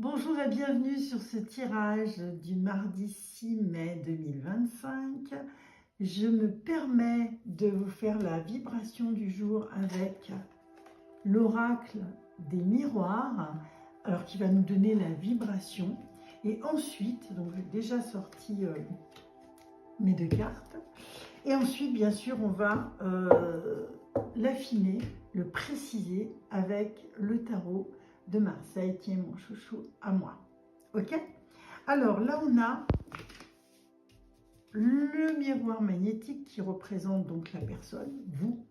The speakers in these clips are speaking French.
Bonjour et bienvenue sur ce tirage du mardi 6 mai 2025. Je me permets de vous faire la vibration du jour avec l'oracle des miroirs, alors qui va nous donner la vibration. Et ensuite, donc j'ai déjà sorti mes deux cartes. Et ensuite, bien sûr, on va l'affiner, le préciser avec le tarot de Marseille, qui est mon chouchou à moi. Ok? Alors là, on a le miroir magnétique qui représente donc la personne, vous,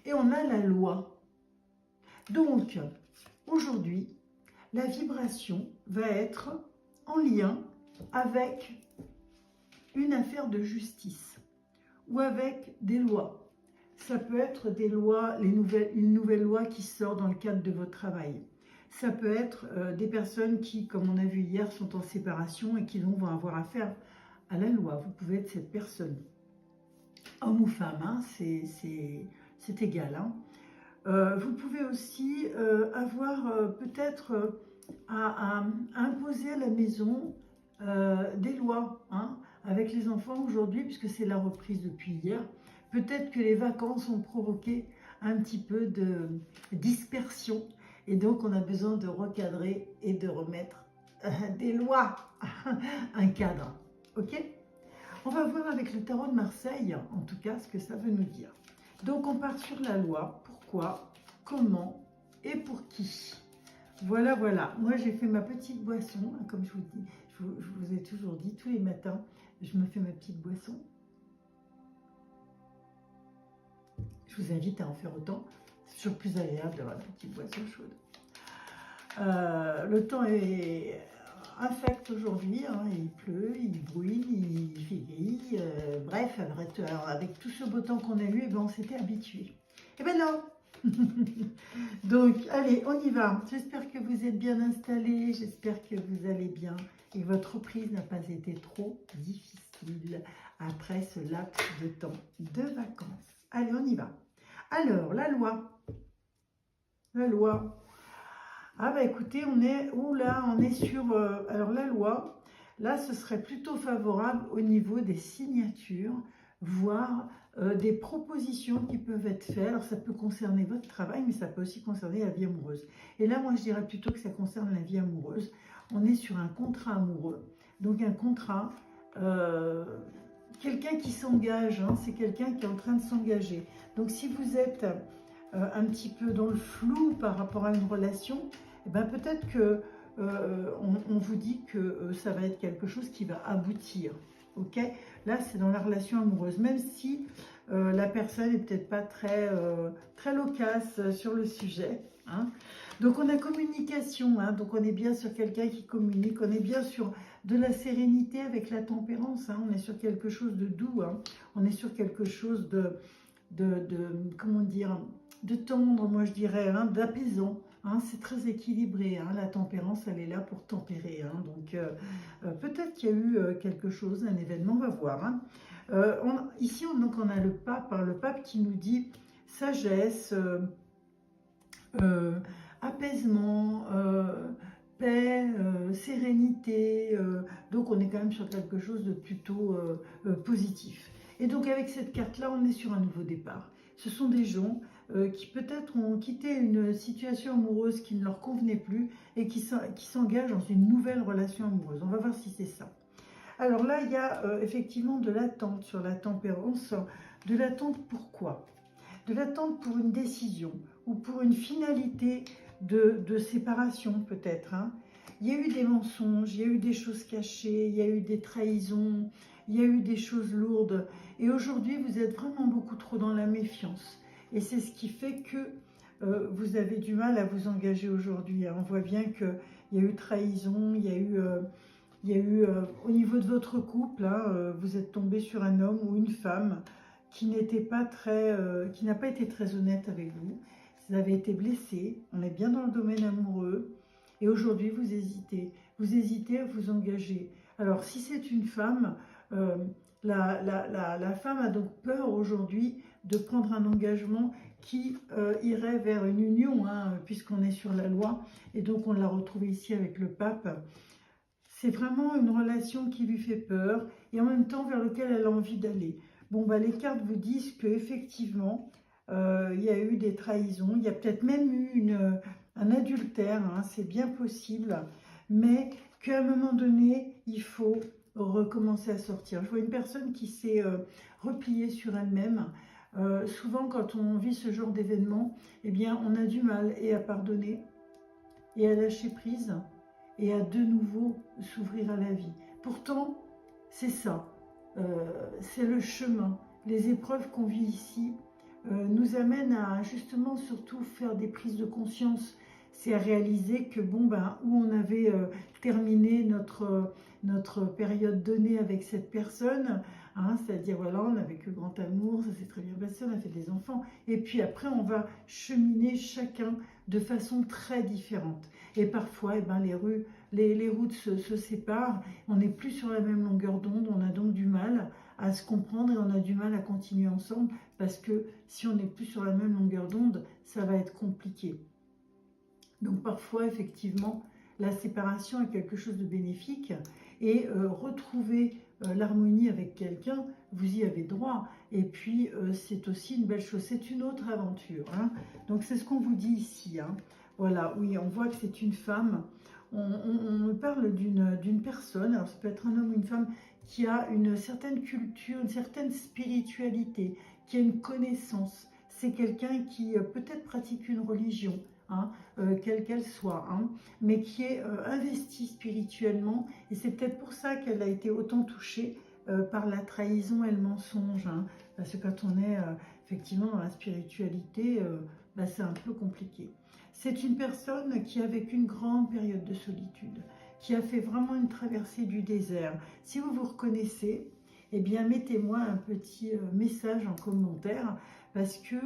et on a la loi. Donc, aujourd'hui, la vibration va être en lien avec une affaire de justice ou avec des lois. Ça peut être des lois, une nouvelle loi qui sort dans le cadre de votre travail. Ça peut être des personnes qui, comme on a vu hier, sont en séparation et qui donc vont avoir affaire à la loi. Vous pouvez être cette personne. Homme ou femme, hein, c'est égal. Hein. Vous pouvez aussi avoir peut-être à imposer à la maison des lois, hein, avec les enfants aujourd'hui, puisque c'est la reprise depuis hier. Peut-être que les vacances ont provoqué un petit peu de dispersion et donc on a besoin de recadrer et de remettre des lois, un cadre. Ok? On va voir avec le tarot de Marseille, en tout cas, ce que ça veut nous dire. Donc on part sur la loi. Pourquoi, comment et pour qui? Voilà, voilà. Moi, j'ai fait ma petite boisson, hein, comme je vous dis. Je vous ai toujours dit, tous les matins, je me fais ma petite boisson. Je vous invite à en faire autant. C'est toujours plus agréable d'avoir une petite boisson chaude. Le temps est infect aujourd'hui. Hein, il pleut, il brouille, il fait gris. Bref, avec tout ce beau temps qu'on a eu, on s'était habitué. Eh ben non. Donc, allez, on y va. J'espère que vous êtes bien installés. J'espère que vous allez bien et que votre reprise n'a pas été trop difficile après ce laps de temps de vacances. Allez, on y va. Alors, la loi. La loi. Ah bah écoutez, on est sur... alors la loi, là ce serait plutôt favorable au niveau des signatures, voire des propositions qui peuvent être faites. Alors ça peut concerner votre travail, mais ça peut aussi concerner la vie amoureuse. Et là, moi je dirais plutôt que ça concerne la vie amoureuse. On est sur un contrat amoureux, donc un contrat... quelqu'un qui s'engage, hein, c'est quelqu'un qui est en train de s'engager. Donc si vous êtes un petit peu dans le flou par rapport à une relation, eh ben, peut-être que on vous dit que ça va être quelque chose qui va aboutir. Ok? Là, c'est dans la relation amoureuse, même si la personne n'est peut-être pas très loquace sur le sujet. Hein. Donc, on a communication, hein, donc on est bien sur quelqu'un qui communique, on est bien sur de la sérénité avec la tempérance, hein, on est sur quelque chose de doux, hein, on est sur quelque chose comment dire, de tendre, moi je dirais, hein, d'apaisant. Hein, c'est très équilibré, hein, la tempérance, elle est là pour tempérer. Hein, donc, peut-être qu'il y a eu quelque chose, un événement, on va voir. Hein. Ici, donc, on a le pape qui nous dit sagesse, apaisement, paix, sérénité. Donc, on est quand même sur quelque chose de plutôt positif. Et donc, avec cette carte-là, on est sur un nouveau départ. Ce sont des gens qui peut-être ont quitté une situation amoureuse qui ne leur convenait plus et qui s'engagent dans une nouvelle relation amoureuse. On va voir si c'est ça. Alors là, il y a effectivement de l'attente sur la tempérance. De l'attente pourquoi? De l'attente pour une décision ou pour une finalité de séparation peut-être. Hein. Il y a eu des mensonges, il y a eu des choses cachées, il y a eu des trahisons, il y a eu des choses lourdes. Et aujourd'hui, vous êtes vraiment beaucoup trop dans la méfiance. Et c'est ce qui fait que vous avez du mal à vous engager aujourd'hui. On voit bien qu'il y a eu trahison, il y a eu au niveau de votre couple, hein, vous êtes tombé sur un homme ou une femme qui n'a pas été très honnête avec vous. Vous avez été blessé, on est bien dans le domaine amoureux. Et aujourd'hui, vous hésitez à vous engager. Alors, si c'est une femme, la femme a donc peur aujourd'hui de prendre un engagement qui irait vers une union, hein, puisqu'on est sur la loi, et donc on l'a retrouvé ici avec le pape. C'est vraiment une relation qui lui fait peur, et en même temps vers lequel elle a envie d'aller. Bon, bah, les cartes vous disent qu'effectivement, il y a eu des trahisons, il y a peut-être même eu un adultère, hein, c'est bien possible, mais qu'à un moment donné, il faut recommencer à sortir. Je vois une personne qui s'est repliée sur elle-même. Souvent, quand on vit ce genre d'événement, eh bien, on a du mal et à pardonner, et à lâcher prise, et à de nouveau s'ouvrir à la vie. Pourtant, c'est ça, c'est le chemin. Les épreuves qu'on vit ici nous amènent à justement surtout faire des prises de conscience. C'est à réaliser que bon, ben, où on avait terminé notre période donnée avec cette personne, hein, c'est-à-dire voilà, on n'a vécu grand amour, ça s'est très bien passé, on a fait des enfants, et puis après on va cheminer chacun de façon très différente. Et parfois, eh ben, les routes se séparent, on n'est plus sur la même longueur d'onde, on a donc du mal à se comprendre et on a du mal à continuer ensemble parce que si on n'est plus sur la même longueur d'onde, ça va être compliqué. Donc parfois, effectivement, la séparation est quelque chose de bénéfique et retrouver l'harmonie avec quelqu'un, vous y avez droit. Et puis, c'est aussi une belle chose, c'est une autre aventure, hein. Donc c'est ce qu'on vous dit ici, hein. Voilà, oui, on voit que c'est une femme. On parle d'une personne, alors ça peut être un homme ou une femme, qui a une certaine culture, une certaine spiritualité, qui a une connaissance. C'est quelqu'un qui peut-être pratique une religion, hein, quelle qu'elle soit, hein, mais qui est investi spirituellement, et c'est peut-être pour ça qu'elle a été autant touchée par la trahison et le mensonge, hein, parce que quand on est effectivement dans la spiritualité, bah, c'est un peu compliqué. C'est une personne qui a vécu une grande période de solitude, qui a fait vraiment une traversée du désert. Si vous vous reconnaissez, eh bien mettez-moi un petit message en commentaire, parce que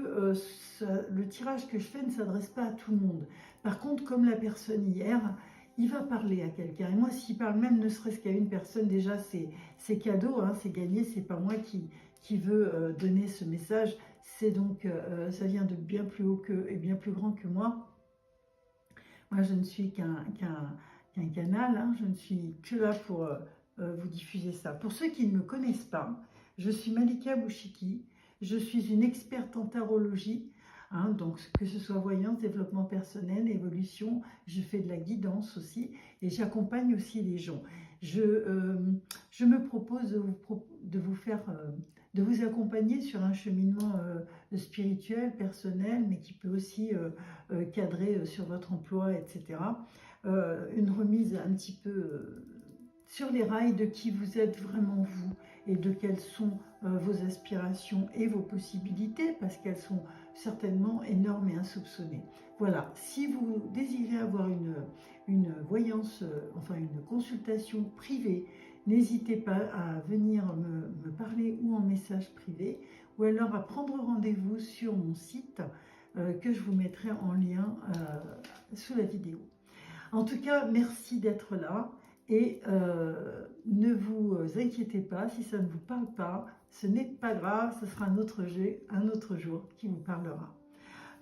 le tirage que je fais ne s'adresse pas à tout le monde. Par contre, comme la personne hier, il va parler à quelqu'un. Et moi, s'il parle même ne serait-ce qu'à une personne, déjà, c'est cadeau, hein, c'est gagné. C'est pas moi qui veux donner ce message. C'est donc, ça vient de bien plus haut et bien plus grand que moi. Moi, je ne suis qu'un canal, hein, je ne suis que là pour vous diffuser ça. Pour ceux qui ne me connaissent pas, je suis Malika Bouchiki, je suis une experte en tarologie, hein, donc que ce soit voyance, développement personnel, évolution, je fais de la guidance aussi, et j'accompagne aussi les gens. Je me propose de vous accompagner sur un cheminement spirituel, personnel, mais qui peut aussi cadrer sur votre emploi, etc. Une remise un petit peu sur les rails de qui vous êtes vraiment vous et de quelles sont vos aspirations et vos possibilités, parce qu'elles sont certainement énormes et insoupçonnées. Voilà, si vous désirez avoir une voyance, enfin une consultation privée, n'hésitez pas à venir me parler ou en message privé, ou alors à prendre rendez-vous sur mon site que je vous mettrai en lien sous la vidéo. En tout cas, merci d'être là et ne vous inquiétez pas si ça ne vous parle pas, ce n'est pas grave, ce sera un autre jour qui vous parlera.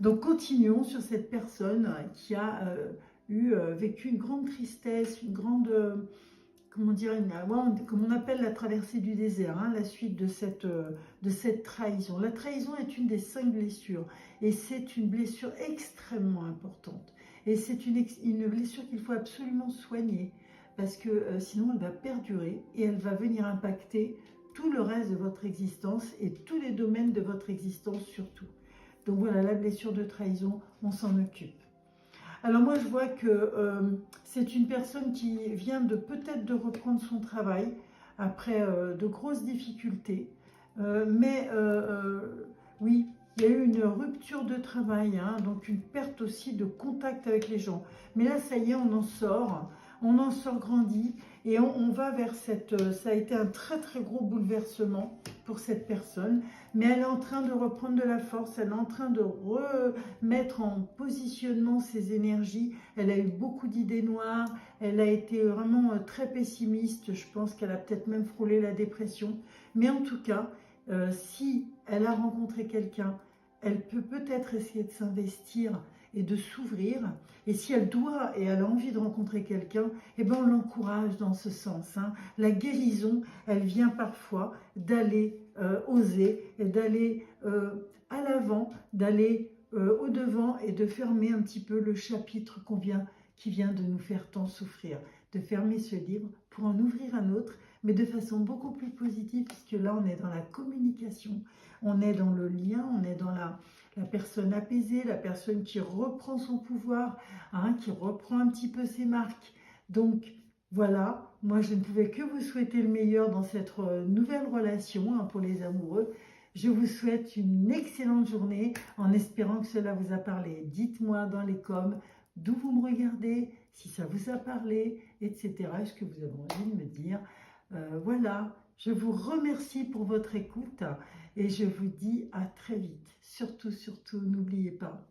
Donc continuons sur cette personne qui a vécu une grande tristesse, une grande, comment dire, comme on appelle la traversée du désert, hein, la suite de cette trahison. La trahison est une des 5 blessures et c'est une blessure extrêmement importante. Et c'est une blessure qu'il faut absolument soigner parce que sinon elle va perdurer et elle va venir impacter tout le reste de votre existence et tous les domaines de votre existence surtout. Donc voilà, la blessure de trahison, on s'en occupe. Alors moi je vois que c'est une personne qui vient peut-être de reprendre son travail après de grosses difficultés. Oui, il y a eu une rupture de travail, hein, donc une perte aussi de contact avec les gens. Mais là ça y est, on en sort grandi et on va vers ça a été un très très gros bouleversement pour cette personne, mais elle est en train de reprendre de la force, elle est en train de remettre en positionnement ses énergies. Elle a eu beaucoup d'idées noires, elle a été vraiment très pessimiste, je pense qu'elle a peut-être même frôlé la dépression, mais en tout cas, si elle a rencontré quelqu'un, elle peut peut-être essayer de s'investir et de s'ouvrir. Et si elle doit et elle a envie de rencontrer quelqu'un, eh ben on l'encourage dans ce sens. Hein. La guérison, elle vient parfois d'aller oser et d'aller à l'avant, d'aller au-devant et de fermer un petit peu le chapitre qui vient de nous faire tant souffrir. De fermer ce livre pour en ouvrir un autre, mais de façon beaucoup plus positive, puisque là, on est dans la communication, on est dans le lien, on est dans la personne apaisée, la personne qui reprend son pouvoir, hein, qui reprend un petit peu ses marques. Donc, voilà, moi, je ne pouvais que vous souhaiter le meilleur dans cette nouvelle relation hein, pour les amoureux. Je vous souhaite une excellente journée en espérant que cela vous a parlé. Dites-moi dans les coms d'où vous me regardez, si ça vous a parlé, etc. Est-ce que vous avez envie de me dire voilà, je vous remercie pour votre écoute et je vous dis à très vite. Surtout, n'oubliez pas,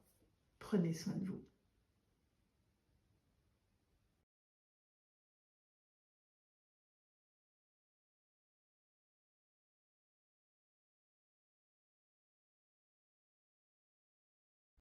prenez soin de vous.